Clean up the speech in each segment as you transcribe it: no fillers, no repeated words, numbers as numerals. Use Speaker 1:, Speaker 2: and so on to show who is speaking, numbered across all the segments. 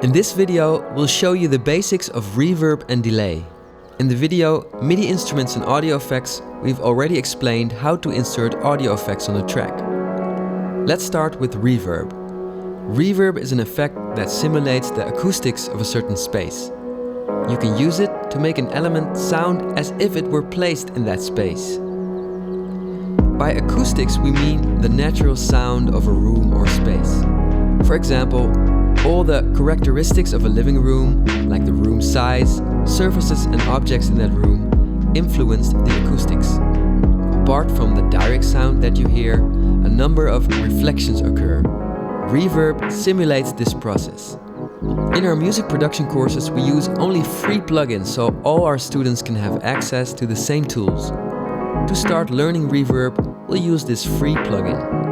Speaker 1: In this video, we'll show you the basics of reverb and delay. In the video, MIDI instruments and audio effects, we've already explained how to insert audio effects on a track. Let's start with reverb. Reverb is an effect that simulates the acoustics of a certain space. You can use it to make an element sound as if it were placed in that space. By acoustics, we mean the natural sound of a room or space. For example, all the characteristics of a living room, like the room size, surfaces and objects in that room, influence the acoustics. Apart from the direct sound that you hear, a number of reflections occur. Reverb simulates this process. In our music production courses, we use only free plugins so all our students can have access to the same tools. To start learning reverb, we'll use this free plugin.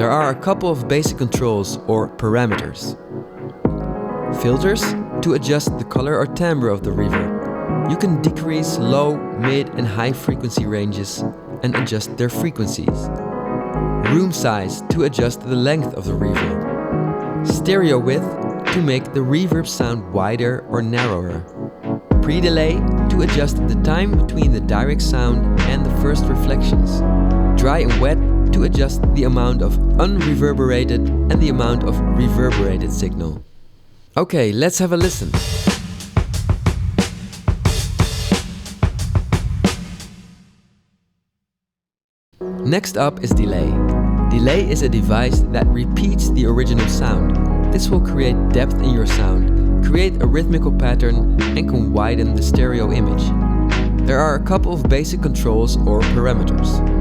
Speaker 1: There are a couple of basic controls or parameters. Filters to adjust the color or timbre of the reverb. You can decrease low, mid and high frequency ranges and adjust their frequencies. Room size to adjust the length of the reverb. Stereo width to make the reverb sound wider or narrower. Pre-delay to adjust the time between the direct sound and the first reflections. Dry and wet to adjust the amount of unreverberated and the amount of reverberated signal. Okay, let's have a listen. Next up is delay. Delay is a device that repeats the original sound. This will create depth in your sound, create a rhythmical pattern, and can widen the stereo image. There are a couple of basic controls or parameters.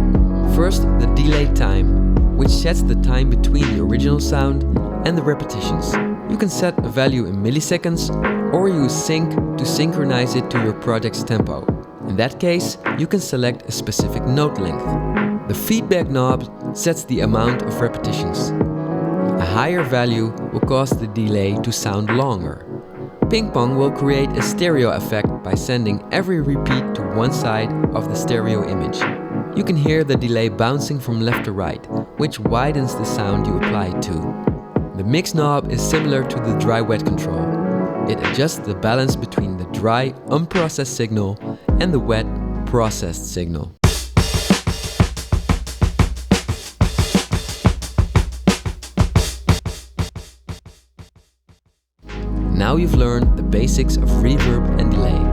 Speaker 1: First, the delay time, which sets the time between the original sound and the repetitions. You can set a value in milliseconds or use sync to synchronize it to your project's tempo. In that case, you can select a specific note length. The feedback knob sets the amount of repetitions. A higher value will cause the delay to sound longer. Ping pong will create a stereo effect by sending every repeat to one side of the stereo image. You can hear the delay bouncing from left to right, which widens the sound you apply it to. The mix knob is similar to the dry-wet control. It adjusts the balance between the dry, unprocessed signal and the wet, processed signal. Now you've learned the basics of reverb and delay.